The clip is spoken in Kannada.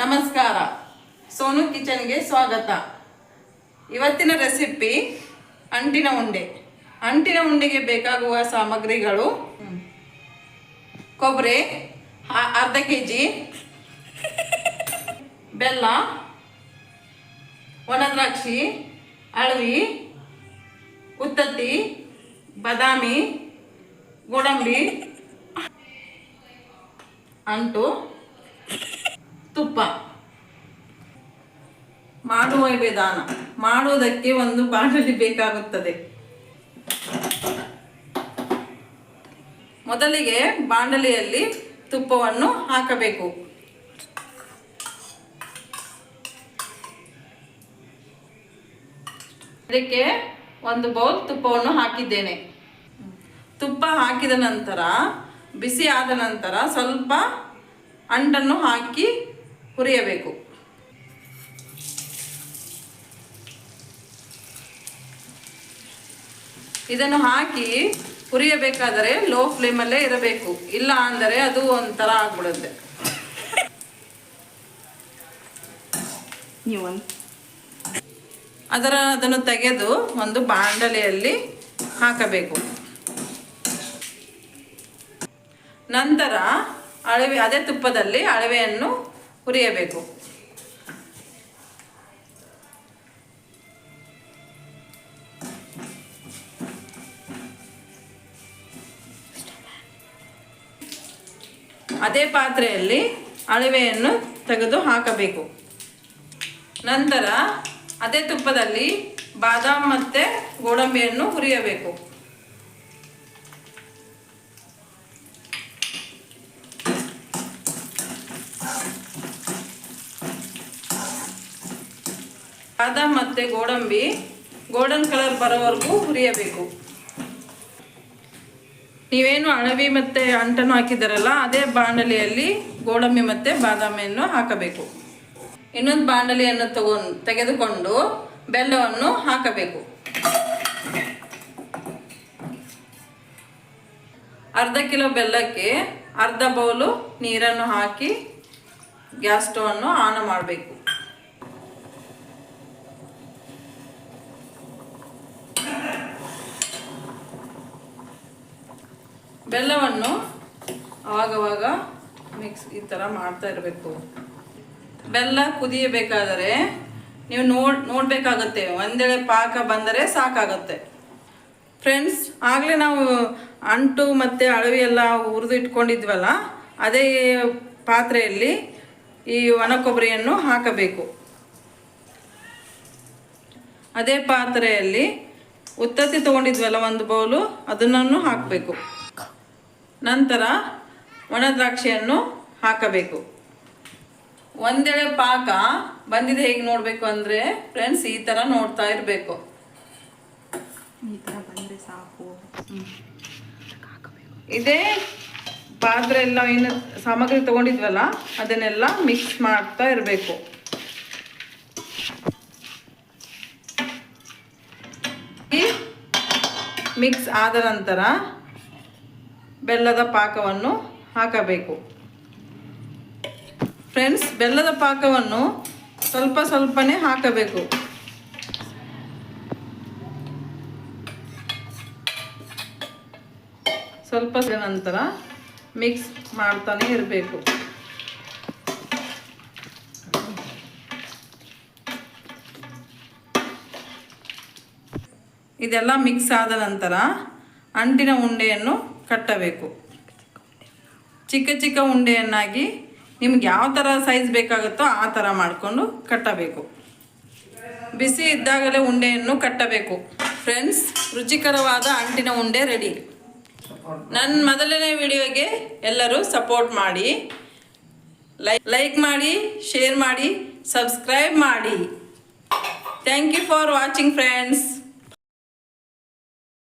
ನಮಸ್ಕಾರ, ಸೋನು ಕಿಚನ್ಗೆ ಸ್ವಾಗತ. ಇವತ್ತಿನ ರೆಸಿಪಿ ಅಂಟಿನ ಉಂಡೆ. ಅಂಟಿನ ಉಂಡೆಗೆ ಬೇಕಾಗುವ ಸಾಮಗ್ರಿಗಳು: ಕೊಬ್ಬರಿ ಅರ್ಧ kg, ಬೆಲ್ಲ, ಒಣ ದ್ರಾಕ್ಷಿ, ಅಳವಿ, ಉತ್ತತ್ತಿ, ಬಾದಾಮಿ, ಗೋಡಂಬಿ, ಅಂಟು, ತುಪ್ಪ. ಮಾಡುವ ವಿಧಾನ: ಮಾಡುವುದಕ್ಕೆ ಒಂದು ಬಾಣಲಿ ಬೇಕಾಗುತ್ತದೆ. ಮೊದಲಿಗೆ ಬಾಣಲಿಯಲ್ಲಿ ತುಪ್ಪವನ್ನು ಹಾಕಬೇಕು. ಇದಕ್ಕೆ ಒಂದು ಬೌಲ್ ತುಪ್ಪವನ್ನು ಹಾಕಿದ್ದೇನೆ. ತುಪ್ಪ ಹಾಕಿದ ನಂತರ ಬಿಸಿ ಆದ ನಂತರ ಸ್ವಲ್ಪ ಅಂಟನ್ನು ಹಾಕಿ ಹುರಿಯಬೇಕು. ಇದನ್ನು ಹಾಕಿ ಹುರಿಯಬೇಕಾದರೆ ಲೋ ಫ್ಲೇಮಲ್ಲೇ ಇರಬೇಕು, ಇಲ್ಲ ಅಂದರೆ ಅದು ಒಂಥರ ಆಗ್ಬಿಡುತ್ತೆ. ಅದನ್ನು ತೆಗೆದು ಒಂದು ಬಾಣಲೆಯಲ್ಲಿ ಹಾಕಬೇಕು. ನಂತರ ಅದೇ ತುಪ್ಪದಲ್ಲಿ ಅಳವೆಯನ್ನು ಹುರಿಯಬೇಕು. ಅದೇ ಪಾತ್ರೆಯಲ್ಲಿ ಅಳವೆಯನ್ನು ತೆಗೆದು ಹಾಕಬೇಕು. ನಂತರ ಅದೇ ತುಪ್ಪದಲ್ಲಿ ಬಾದಾಮ್ ಮತ್ತು ಗೋಡಂಬಿಯನ್ನು ಹುರಿಯಬೇಕು. ಬಾದಾಮ್ ಮತ್ತು ಗೋಡಂಬಿ ಗೋಲ್ಡನ್ ಕಲರ್ ಬರೋವರೆಗೂ ಹುರಿಯಬೇಕು. ನೀವೇನು ಅಳವಿ ಮತ್ತು ಅಂಟನ್ನು ಹಾಕಿದ್ದಾರಲ್ಲ, ಅದೇ ಬಾಣಲಿಯಲ್ಲಿ ಗೋಡಂಬಿ ಮತ್ತು ಬಾದಾಮಿಯನ್ನು ಹಾಕಬೇಕು. ಇನ್ನೊಂದು ಬಾಣಲಿಯನ್ನು ತೆಗೆದುಕೊಂಡು ಬೆಲ್ಲವನ್ನು ಹಾಕಬೇಕು. ಅರ್ಧ ಕಿಲೋ ಬೆಲ್ಲಕ್ಕೆ ಅರ್ಧ ಬೌಲು ನೀರನ್ನು ಹಾಕಿ ಗ್ಯಾಸ್ ಸ್ಟವನ್ನು ಆನ್ ಮಾಡಬೇಕು. ಬೆಲ್ಲವನ್ನು ಆವಾಗವಾಗ ಈ ಥರ ಮಾಡ್ತಾ ಇರಬೇಕು. ಬೆಲ್ಲ ಕುದಿಯಬೇಕಾದರೆ ನೀವು ನೋಡಬೇಕಾಗುತ್ತೆ. ಒಂದೆಳೆ ಪಾಕ ಬಂದರೆ ಸಾಕಾಗುತ್ತೆ. ಫ್ರೆಂಡ್ಸ್, ಆಗಲೇ ನಾವು ಅಂಟು ಮತ್ತು ಅಳವಿ ಎಲ್ಲ ಹುರಿದು ಇಟ್ಕೊಂಡಿದ್ವಲ್ಲ, ಅದೇ ಪಾತ್ರೆಯಲ್ಲಿ ಈ ಒಣ ಕೊಬ್ಬರಿಯನ್ನು ಹಾಕಬೇಕು. ಅದೇ ಪಾತ್ರೆಯಲ್ಲಿ ಉತ್ತತ್ತಿ ತೊಗೊಂಡಿದ್ವಲ್ಲ ಒಂದು ಬೌಲು, ಅದನ್ನು ಹಾಕಬೇಕು. ನಂತರ ಒಣ ದ್ರಾಕ್ಷಿಯನ್ನು ಹಾಕಬೇಕು. ಒಂದೆಳೆ ಪಾಕ ಬಂದಿದೆ ಹೇಗೆ ನೋಡಬೇಕು ಅಂದರೆ ಫ್ರೆಂಡ್ಸ್, ಈ ಥರ ನೋಡ್ತಾ ಇರಬೇಕು. ಈ ಥರ ಬಂದರೆ ಸಾಕು. ಇದೇ ಪಾತ್ರೆ ಎಲ್ಲ ಏನು ಸಾಮಗ್ರಿ ತೊಗೊಂಡಿದ್ವಲ್ಲ, ಅದನ್ನೆಲ್ಲ ಮಿಕ್ಸ್ ಮಾಡ್ತಾ ಇರಬೇಕು. ಈ ಮಿಕ್ಸ್ ಆದ ನಂತರ ಬೆಲ್ಲದ ಪಾಕವನ್ನು ಹಾಕಬೇಕು. ಫ್ರೆಂಡ್ಸ್, ಬೆಲ್ಲದ ಪಾಕವನ್ನು ಸ್ವಲ್ಪನೇ ಹಾಕಬೇಕು. ಸ್ವಲ್ಪ ನಂತರ ಮಿಕ್ಸ್ ಮಾಡ್ತಾನೆ ಇರಬೇಕು. ಇದೆಲ್ಲ ಮಿಕ್ಸ್ ಆದ ನಂತರ ಅಂಟಿನ ಉಂಡೆಯನ್ನು ಕಟ್ಟಬೇಕು. ಚಿಕ್ಕ ಚಿಕ್ಕ ಉಂಡೆಯನ್ನಾಗಿ ನಿಮ್ಗೆ ಯಾವ ಥರ ಸೈಜ್ ಬೇಕಾಗುತ್ತೋ ಆ ಥರ ಮಾಡಿಕೊಂಡು ಕಟ್ಟಬೇಕು. ಬಿಸಿ ಇದ್ದಾಗಲೇ ಉಂಡೆಯನ್ನು ಕಟ್ಟಬೇಕು. ಫ್ರೆಂಡ್ಸ್, ರುಚಿಕರವಾದ ಅಂಟಿನ ಉಂಡೆ ರೆಡಿ. ನನ್ನ ಮೊದಲನೇ ವಿಡಿಯೋಗೆ ಎಲ್ಲರೂ ಸಪೋರ್ಟ್ ಮಾಡಿ, ಲೈಕ್ ಮಾಡಿ, ಶೇರ್ ಮಾಡಿ, ಸಬ್ಸ್ಕ್ರೈಬ್ ಮಾಡಿ. Thank you for watching friends.